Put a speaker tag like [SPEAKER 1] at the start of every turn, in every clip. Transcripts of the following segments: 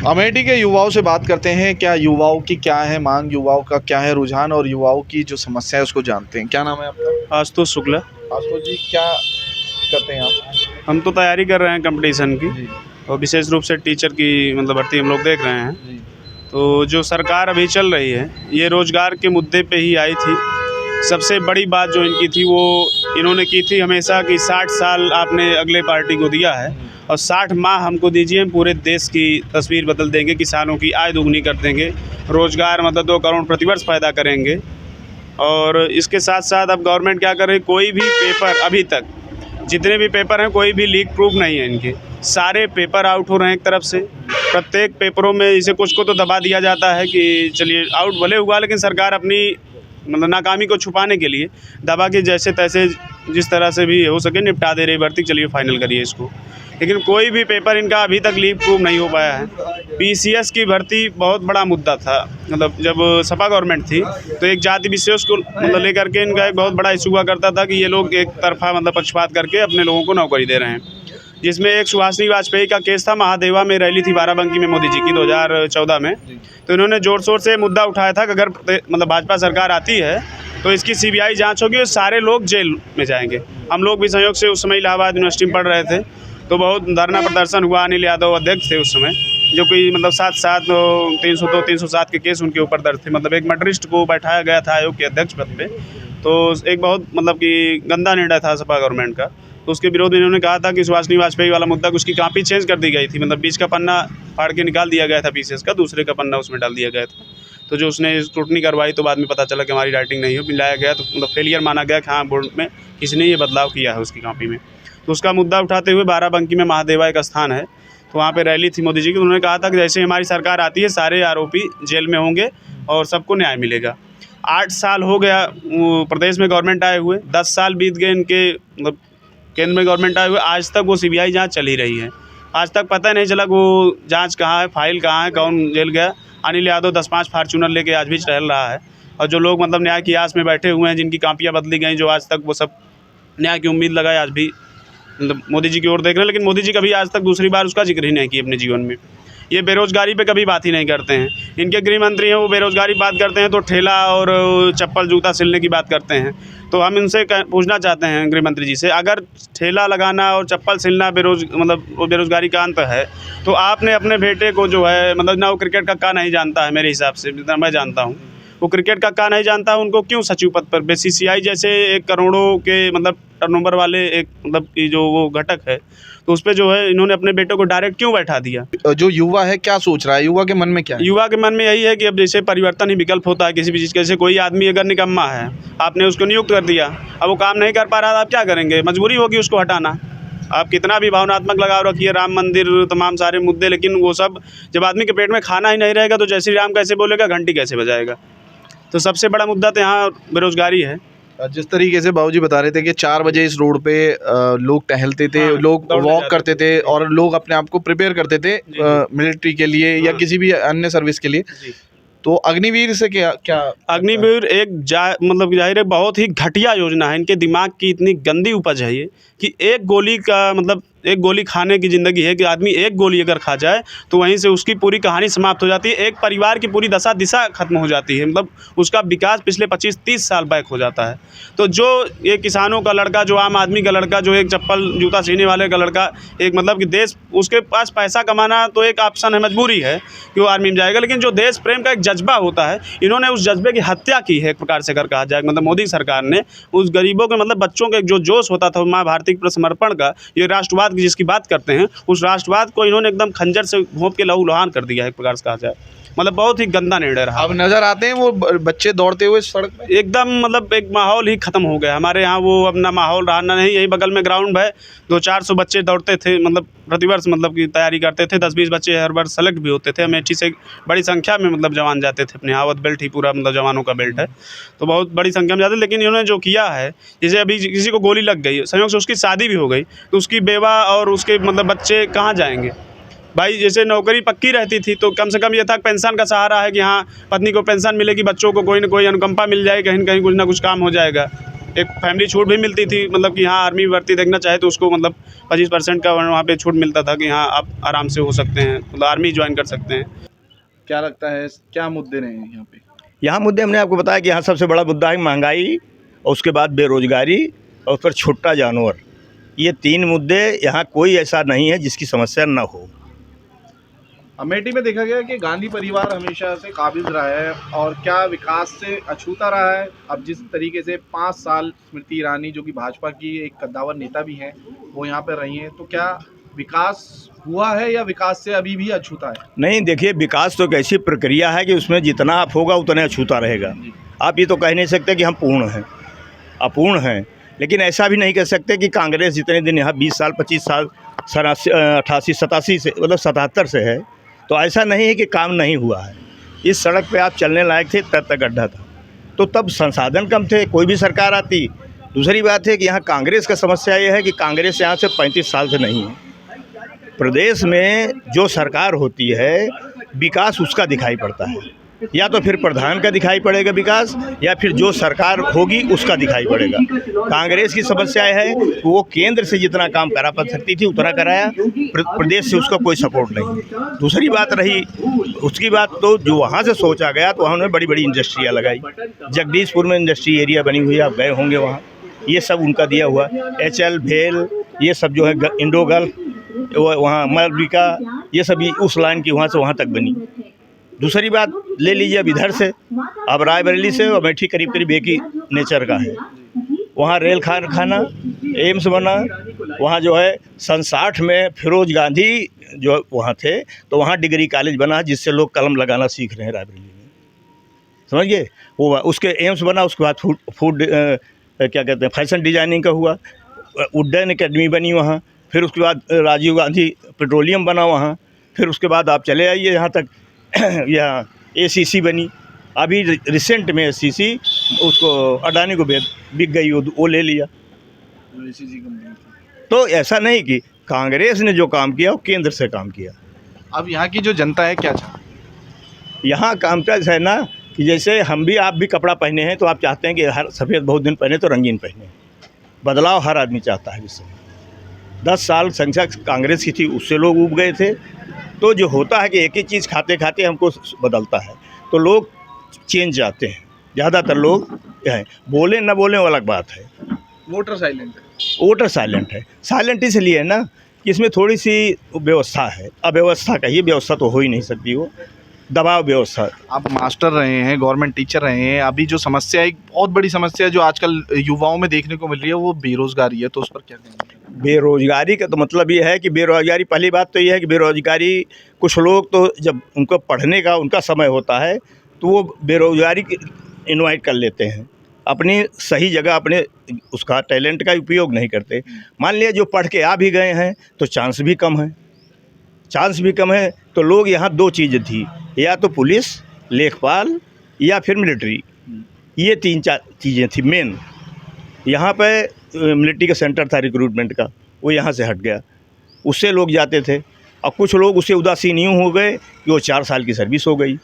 [SPEAKER 1] अमेठी के युवाओं से बात करते हैं। क्या युवाओं की क्या है मांग, युवाओं का क्या है रुझान और युवाओं की जो समस्या है उसको जानते हैं। क्या नाम है आपका?
[SPEAKER 2] आशुतोष शुक्ला।
[SPEAKER 1] आशुतोष जी, क्या करते हैं आप?
[SPEAKER 2] हम तो तैयारी कर रहे हैं कंपटीशन की,
[SPEAKER 1] जी
[SPEAKER 2] और विशेष रूप से टीचर की भर्ती हम लोग देख रहे हैं।
[SPEAKER 1] जी
[SPEAKER 2] तो जो सरकार अभी चल रही है ये रोज़गार के मुद्दे पे ही आई थी। सबसे बड़ी बात जो इनकी थी वो इन्होंने की थी हमेशा कि 60 साल आपने अगले पार्टी को दिया है और 60 माह हमको दीजिए, हम पूरे देश की तस्वीर बदल देंगे, किसानों की आय दोगुनी कर देंगे, रोज़गार 2 करोड़ प्रतिवर्ष पैदा करेंगे। और इसके साथ साथ अब गवर्नमेंट क्या कर रही है, कोई भी पेपर अभी तक जितने भी पेपर हैं कोई भी लीक प्रूफ नहीं है। इनके सारे पेपर आउट हो रहे हैं एक तरफ से। प्रत्येक पेपरों में इसे कुछ को तो दबा दिया जाता है कि चलिए आउट भले हुआ, लेकिन सरकार अपनी नाकामी को छुपाने के लिए दबा के जैसे तैसे जिस तरह से भी हो सके निपटा दे रही भर्ती, चलिए फाइनल करिए इसको। लेकिन कोई भी पेपर इनका अभी तक लीक प्रूफ नहीं हो पाया है। पीसीएस की भर्ती बहुत बड़ा मुद्दा था, जब सपा गवर्नमेंट थी तो एक जाति विशेष को लेकर के इनका एक बहुत बड़ा इशू हुआ करता था कि ये लोग एक तरफा पक्षपात करके अपने लोगों को नौकरी दे रहे हैं। जिसमें एक सुभाषिनी वाजपेयी का केस था, महादेवा में रैली थी बाराबंकी में मोदी जी की 2014 में। तो इन्होंने ज़ोर शोर से मुद्दा उठाया था कि अगर भाजपा सरकार आती है तो इसकी सीबीआई जांच होगी और सारे लोग जेल में जाएंगे। हम लोग भी संयोग से उस समय इलाहाबाद यूनिवर्सिटी में पढ़ रहे थे, तो बहुत धरना प्रदर्शन हुआ। अनिल यादव अध्यक्ष थे उस समय, जो कि 7 302 307 के केस उनके ऊपर दर्ज थे। एक मर्डरिस्ट को बैठाया गया था आयोग के अध्यक्ष पद पे। तो एक बहुत कि गंदा निर्णय था सपा गवर्नमेंट का। तो उसके विरोध में इन्होंने कहा था कि सुभाषिनी वाजपेयी वाला मुद्दा, उसकी कॉपी चेंज कर दी गई थी, बीच का पन्ना फाड़ के निकाल दिया गया था पीसीएस का, दूसरे का पन्ना उसमें डाल दिया गया था। तो जो उसने स्क्रूटनी करवाई तो बाद में पता चला कि हमारी राइटिंग नहीं हो, मिलाया गया तो फेलियर माना गया कि हाँ बोर्ड में किसी ने ये बदलाव किया है उसकी कॉपी में। तो उसका मुद्दा उठाते हुए बाराबंकी में महादेवा एक स्थान है, तो वहाँ पे रैली थी मोदी जी की। उन्होंने कहा था कि जैसे हमारी सरकार आती है सारे आरोपी जेल में होंगे और सबको न्याय मिलेगा। 8 साल हो गया प्रदेश में गवर्नमेंट आए हुए, 10 साल बीत गए इनके केंद्र में गवर्नमेंट आए हुए, आज तक वो सीबीआई जांच चल ही रही है। आज तक पता नहीं चला वो जांच कहाँ है, फाइल कहाँ है, कौन जेल गया। अनिल यादव 10-5 फार्चूनर लेके आज भी टहल रहा है, और जो लोग न्याय की आस में बैठे हुए हैं, जिनकी कापियाँ बदली गई, जो आज तक वो सब न्याय की उम्मीद लगाए, आज भी मोदी जी की ओर देख रहे हैं। लेकिन मोदी जी कभी आज तक दूसरी बार उसका जिक्र ही नहीं किया अपने जीवन में। ये बेरोज़गारी पे कभी बात ही नहीं करते हैं। इनके गृह मंत्री हैं, वो बेरोज़गारी बात करते हैं तो ठेला और चप्पल जूता सिलने की बात करते हैं। तो हम इनसे पूछना चाहते हैं गृह मंत्री जी से, अगर ठेला लगाना और चप्पल सिलना बेरोज़गारी का अंत है, तो आपने अपने बेटे को जो है ना वो क्रिकेट का नहीं जानता है, मेरे हिसाब से जितना मैं जानता हूँ वो क्रिकेट का नहीं जानता है, उनको क्यों सचिव पद पर बीसीसीआई जैसे एक करोड़ों के टर्नओवर वाले एक की जो वो घटक है, तो उस पर जो है इन्होंने अपने बेटे को डायरेक्ट क्यों बैठा दिया।
[SPEAKER 1] जो युवा है क्या सोच रहा है, युवा के मन में क्या है?
[SPEAKER 2] युवा के मन में यही है कि अब जैसे परिवर्तन ही विकल्प होता है किसी भी चीज़ के। जैसे कोई आदमी अगर निकम्मा है, आपने उसको नियुक्त कर दिया, अब वो काम नहीं कर पा रहा, आप क्या करेंगे, मजबूरी होगी उसको हटाना। आप कितना भी भावनात्मक लगाव रखिए, राम मंदिर तमाम सारे मुद्दे, लेकिन वो सब जब आदमी के पेट में खाना ही नहीं रहेगा तो जय श्री राम कैसे बोलेगा, घंटी कैसे बजाएगा। तो सबसे बड़ा मुद्दा तो यहाँ बेरोज़गारी है।
[SPEAKER 1] जिस तरीके से बाबूजी बता रहे थे कि 4 बजे इस रोड पे लोग टहलते थे,
[SPEAKER 2] हाँ,
[SPEAKER 1] लोग वॉक करते थे और लोग अपने आप को प्रिपेयर करते थे मिलिट्री के लिए या किसी भी अन्य सर्विस के लिए। तो अग्निवीर से क्या
[SPEAKER 2] अग्निवीर एक जाहिर है बहुत ही घटिया योजना है। इनके दिमाग की इतनी गंदी उपज है ये कि एक गोली का एक गोली खाने की ज़िंदगी है कि आदमी एक गोली अगर खा जाए तो वहीं से उसकी पूरी कहानी समाप्त हो जाती है। एक परिवार की पूरी दशा दिशा खत्म हो जाती है, उसका विकास पिछले 25-30 साल बैक हो जाता है। तो जो ये किसानों का लड़का, जो आम आदमी का लड़का, जो एक चप्पल जूता सीने वाले का लड़का, एक कि देश उसके पास पैसा कमाना तो एक ऑप्शन है, मजबूरी है कि वो आर्मी में जाएगा, लेकिन जो देश प्रेम का एक जज्बा होता है, इन्होंने उस जज्बे की हत्या की है एक प्रकार से अगर कहा जाए। मोदी सरकार ने उस गरीबों के बच्चों का जो जोश होता था माँ भारती के समर्पण का, ये राष्ट्रवाद की जिसकी बात करते हैं, उस राष्ट्रवाद को इन्होंने एकदम खंजर से घोंप के लहू लुहान कर दिया है एक प्रकार से कहा जाए। बहुत ही गंदा निर्णय रहा।
[SPEAKER 1] अब नज़र आते हैं वो बच्चे दौड़ते हुए सड़क पे,
[SPEAKER 2] एकदम एक माहौल ही ख़त्म हो गया हमारे यहाँ। वो अपना माहौल रहा ना नहीं। यही बगल में ग्राउंड है, 200-400 बच्चे दौड़ते थे, प्रतिवर्ष की तैयारी करते थे। 10-20 बच्चे हर वर्ष सेलेक्ट भी होते थे। अमेठी से बड़ी संख्या में जवान जाते थे अपने। आवत बेल्ट ही पूरा जवानों का बेल्ट है, तो बहुत बड़ी संख्या में जाते। लेकिन इन्होंने जो किया है, जैसे अभी किसी को गोली लग गई, संयोग से उसकी शादी भी हो गई, तो उसकी बेवा और उसके बच्चे कहाँ जाएंगे भाई। जैसे नौकरी पक्की रहती थी तो कम से कम ये था पेंशन का सहारा है कि हाँ पत्नी को पेंशन मिलेगी, बच्चों को कोई ना कोई अनुकंपा मिल जाए, कहीं ना कहीं कुछ ना कुछ काम हो जाएगा। एक फैमिली छूट भी मिलती थी, मतलब कि यहाँ आर्मी भर्ती देखना चाहे तो उसको मतलब 25% का वहाँ पे छूट मिलता था कि हाँ आप आराम से हो सकते हैं, मतलब आर्मी ज्वाइन कर सकते हैं।
[SPEAKER 1] क्या लगता है क्या मुद्दे रहे हैं यहाँ पे?
[SPEAKER 3] यहाँ मुद्दे हमने आपको बताया कि यहाँ सबसे बड़ा मुद्दा है महंगाई, और उसके बाद बेरोजगारी, और उस पर छुट्टा जानवर। ये 3 मुद्दे, यहाँ कोई ऐसा नहीं है जिसकी समस्या ना हो।
[SPEAKER 1] अमेठी में देखा गया कि गांधी परिवार हमेशा से काबिज रहा है और क्या विकास से अछूता रहा है। अब जिस तरीके से 5 साल स्मृति ईरानी जो कि भाजपा की एक कद्दावर नेता भी हैं, वो यहाँ पर रही हैं, तो क्या विकास हुआ है या विकास से अभी भी अछूता है?
[SPEAKER 3] नहीं, देखिए, विकास तो एक ऐसी प्रक्रिया है कि उसमें जितना आप होगा उतना अछूता रहेगा। आप ये तो कह नहीं सकते कि हम पूर्ण हैं, अपूर्ण हैं, लेकिन ऐसा भी नहीं कह सकते कि कांग्रेस जितने दिन यहाँ 20 साल 25 साल 88 87 से मतलब 77 से है, तो ऐसा नहीं है कि काम नहीं हुआ है। इस सड़क पे आप चलने लायक थे तब तक गड्ढा था, तो तब संसाधन कम थे, कोई भी सरकार आती। दूसरी बात है कि यहाँ कांग्रेस का समस्या ये है कि कांग्रेस यहाँ से 35 साल से नहीं है। प्रदेश में जो सरकार होती है विकास उसका दिखाई पड़ता है, या तो फिर प्रधान का दिखाई पड़ेगा विकास, या फिर जो सरकार होगी उसका दिखाई पड़ेगा। कांग्रेस की समस्या है कि वो केंद्र से जितना काम करा पा सकती थी उतना कराया, प्रदेश से उसका कोई सपोर्ट नहीं। दूसरी बात रही उसकी बात, तो जो वहाँ से सोचा गया तो उन्होंने बड़ी बड़ी इंडस्ट्रियाँ लगाई। जगदीशपुर में इंडस्ट्री एरिया बनी हुई है, आप गए होंगे वहाँ, ये सब उनका दिया हुआ। HL भेल ये सब जो है इंडो गल्फ वहाँ मलबिका, ये सब उस लाइन की वहाँ से वहाँ तक बनी। दूसरी बात ले लीजिए अब इधर से, अब रायबरेली से अमेठी करीब करीब एक ही नेचर का है। वहाँ रेल खाना, एम्स बना, वहाँ जो है 67 में फिरोज गांधी जो वहाँ थे, तो वहाँ डिग्री कॉलेज बना जिससे लोग कलम लगाना सीख रहे हैं रायबरेली में, समझिए। वो उसके एम्स बना, उसके बाद फूड क्या कहते हैं फैशन डिजाइनिंग का हुआ, उड्डयन अकेडमी बनी वहाँ, फिर उसके बाद राजीव गांधी पेट्रोलियम बना वहाँ, फिर उसके बाद आप चले आइए यहाँ तक यहाँ ACC बनी। अभी रिसेंट में ACC उसको अडानी को बिक गई, वो ले लिया। तो ऐसा नहीं कि कांग्रेस ने जो काम किया वो केंद्र से काम किया।
[SPEAKER 1] अब यहाँ की जो जनता है क्या चाहती?
[SPEAKER 3] यहाँ काम का है ना कि जैसे हम भी आप भी कपड़ा पहने हैं तो आप चाहते हैं कि हर सफ़ेद बहुत दिन पहने तो रंगीन पहने। बदलाव हर आदमी चाहता है। जिससे 10 साल संख्या कांग्रेस की थी, उससे लोग उब गए थे। तो जो होता है कि एक ही चीज़ खाते खाते हमको बदलता है, तो लोग चेंज चाहते हैं। ज़्यादातर लोग हैं, बोले ना बोले वो अलग बात है।
[SPEAKER 1] वोटर साइलेंट है।
[SPEAKER 3] वोटर साइलेंट है। साइलेंट इसलिए है ना कि इसमें थोड़ी सी व्यवस्था है, अव्यवस्था कहिए, व्यवस्था तो हो ही नहीं सकती, वो दबाव व्यवस्था।
[SPEAKER 1] आप मास्टर रहे हैं, गवर्नमेंट टीचर रहे हैं, अभी जो समस्या एक बहुत बड़ी समस्या जो आजकल युवाओं में देखने को मिल रही है वो बेरोजगारी है, तो उस पर क्या कहेंगे?
[SPEAKER 3] बेरोजगारी का तो मतलब ये है कि बेरोजगारी, पहली बात तो ये है कि बेरोजगारी, कुछ लोग तो जब उनको पढ़ने का उनका समय होता है तो वो बेरोजगारी इन्वाइट कर लेते हैं, अपनी सही जगह अपने उसका टैलेंट का उपयोग नहीं करते। मान लिया जो पढ़ के आ भी गए हैं तो चांस भी कम है, तो लोग यहाँ 2 चीज़ें थी, या तो पुलिस लेखपाल या फिर मिलिट्री, ये 3-4 चीज़ें थी मेन। यहाँ पे मिलिट्री का सेंटर था रिक्रूटमेंट का, वो यहाँ से हट गया, उससे लोग जाते थे। और कुछ लोग उससे उदासीन यूँ हो गए कि वो 4 साल की सर्विस हो गई।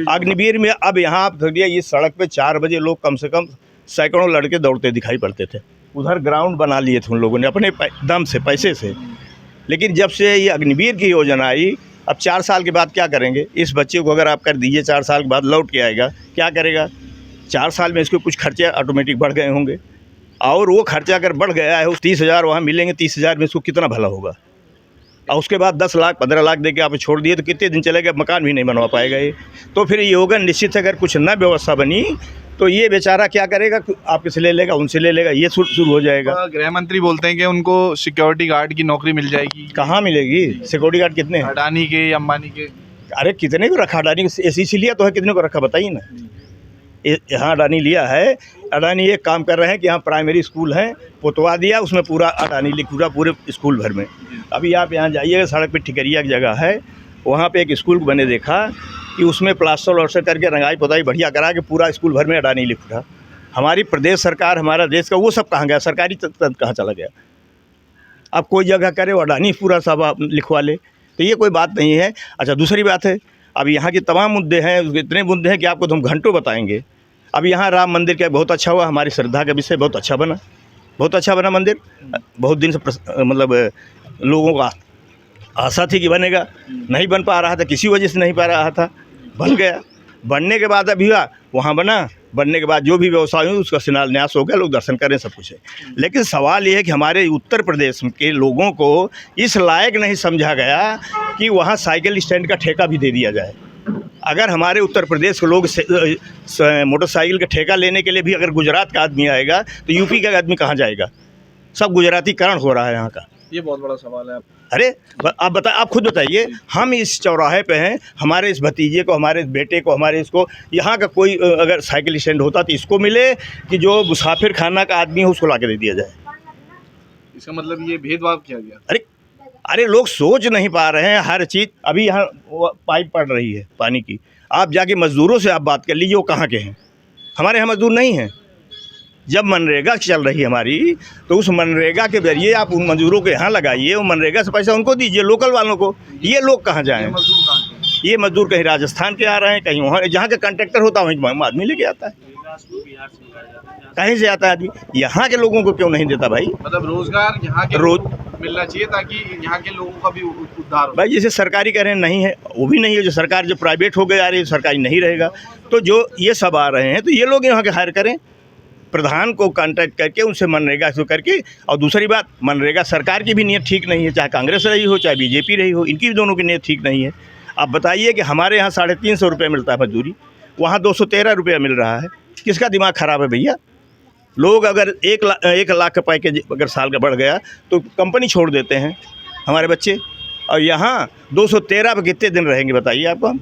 [SPEAKER 3] अग्निवीर में अब यहाँ आप देखिए, इस सड़क पे 4 बजे लोग कम से कम सैकड़ों लड़के दौड़ते दिखाई पड़ते थे। उधर ग्राउंड बना लिए थे उन लोगों ने अपने दम से, पैसे से। लेकिन जब से ये अग्निवीर की योजना आई, अब 4 साल के बाद क्या करेंगे? इस बच्चे को अगर आप कर दीजिए 4 साल के बाद लौट के आएगा, क्या करेगा? 4 साल में इसके कुछ खर्चे ऑटोमेटिक बढ़ गए होंगे, और वो खर्चा अगर बढ़ गया है, उस 30,000 वहाँ मिलेंगे, 30,000 में इसको कितना भला होगा? और उसके बाद 10 लाख 15 लाख दे के आप छोड़ दिए तो कितने दिन चलेगा? मकान भी नहीं बनवा पाएगा ये। तो फिर ये होगा निश्चित, अगर कुछ न व्यवस्था बनी तो ये बेचारा क्या करेगा? आप किसे ले लेगा, उनसे ले लेगा, ये शुरू हो जाएगा।
[SPEAKER 1] गृह मंत्री बोलते हैं कि उनको सिक्योरिटी गार्ड की नौकरी मिल जाएगी।
[SPEAKER 3] कहाँ मिलेगी सिक्योरिटी गार्ड? कितने हैं?
[SPEAKER 1] अडानी के या अंबानी के? अरे
[SPEAKER 3] कितने को रखा? अडानी ACC लिया तो है, कितने को रखा बताइए ना। यहाँ अडानी लिया है। अडानी एक काम कर रहे हैं कि यहाँ प्राइमरी स्कूल हैं, पुतवा दिया, उसमें पूरा अडानी लिखा पूरे स्कूल भर में। अभी आप यहाँ जाइए, सड़क पे ठिकरिया की जगह है, वहाँ पे एक स्कूल मैंने देखा कि उसमें प्लास्टर व्लास्टर करके रंगाई पुताई बढ़िया करा के पूरा स्कूल भर में अडानी लिखा। हमारी प्रदेश सरकार, हमारा देश का वो सब कहाँ गया? सरकारी तंत्र कहाँ चला गया? अब कोई जगह करे वो अडानी पूरा सब लिखवा ले, तो ये कोई बात नहीं है। अच्छा, दूसरी बात है, अब यहाँ के तमाम मुद्दे हैं, इतने मुद्दे हैं कि आपको तो हम घंटों बताएंगे। अब यहाँ राम मंदिर का बहुत अच्छा हुआ, हमारी श्रद्धा का विषय बहुत अच्छा बना मंदिर। बहुत दिन से मतलब लोगों का आशा थी कि बनेगा, नहीं बन पा रहा था, किसी वजह से नहीं पा रहा था, बन गया। बनने के बाद अभी हुआ, वहाँ बना, बनने के बाद जो भी व्यवसाय हुई उसका शिलान्यास हो गया, लोग दर्शन करें, सब कुछ है। लेकिन सवाल ये है कि हमारे उत्तर प्रदेश के लोगों को इस लायक नहीं समझा गया कि वहाँ साइकिल स्टैंड का ठेका भी दे दिया जाए। अगर हमारे उत्तर प्रदेश के लोग मोटरसाइकिल का ठेका लेने के लिए भी अगर गुजरात का आदमी आएगा तो यूपी का आदमी कहाँ जाएगा? सब गुजरातीकरण हो रहा है यहाँ का।
[SPEAKER 1] ये बहुत बड़ा सवाल है।
[SPEAKER 3] अरे आप खुद बताइए, हम इस चौराहे पे हैं, हमारे इस भतीजे को, हमारे इस बेटे को, हमारे इसको, यहाँ का कोई अगर साइकिल स्टैंड होता तो इसको मिले कि जो मुसाफिर खाना का आदमी है उसको ला के दे दिया जाए।
[SPEAKER 1] इसका मतलब ये भेदभाव किया गया।
[SPEAKER 3] अरे लोग सोच नहीं पा रहे हैं हर चीज़। अभी यहाँ पाइप पड़ रही है पानी की, आप जाके मज़दूरों से आप बात कर लीजिए, वो कहाँ के हैं? हमारे यहाँ मज़दूर नहीं हैं। जब मनरेगा चल रही है हमारी, तो उस मनरेगा के जरिए आप उन मजदूरों को यहाँ लगाइए, वो मनरेगा से पैसा उनको दीजिए, लोकल वालों को। ये लोग कहाँ जाएँ? ये मजदूर कहीं राजस्थान के आ रहे हैं, कहीं वहाँ, जहाँ का कॉन्ट्रैक्टर होता है वहीं आदमी लेके आता है। कहीं से आता है आदमी, यहाँ के लोगों को क्यों नहीं देता भाई?
[SPEAKER 1] मतलब रोजगार यहाँ के मिलना चाहिए ताकि यहाँ के लोगों का भी उद्धार हो।
[SPEAKER 3] भाई जैसे सरकारी कह रहे हैं, नहीं है, वो भी नहीं है। जो सरकार जो प्राइवेट हो गए आ रही है, सरकारी नहीं रहेगा। तो जो ये सब आ रहे हैं तो ये लोग यहाँ के हायर करें, प्रधान को कांटेक्ट करके उनसे मनरेगा शुरू करके। और दूसरी बात, मनरेगा सरकार की भी नीयत ठीक नहीं है, चाहे कांग्रेस रही हो चाहे बीजेपी रही हो, इनकी भी दोनों की नीयत ठीक नहीं है। आप बताइए कि हमारे यहाँ 350 रुपये मिलता है मजदूरी, वहाँ 213 रुपया मिल रहा है। किसका दिमाग ख़राब है भैया? लोग अगर 1 लाख का पैकेज अगर साल का बढ़ गया तो कंपनी छोड़ देते हैं हमारे बच्चे, और यहाँ 213 पे कितने दिन रहेंगे बताइए आपको हम।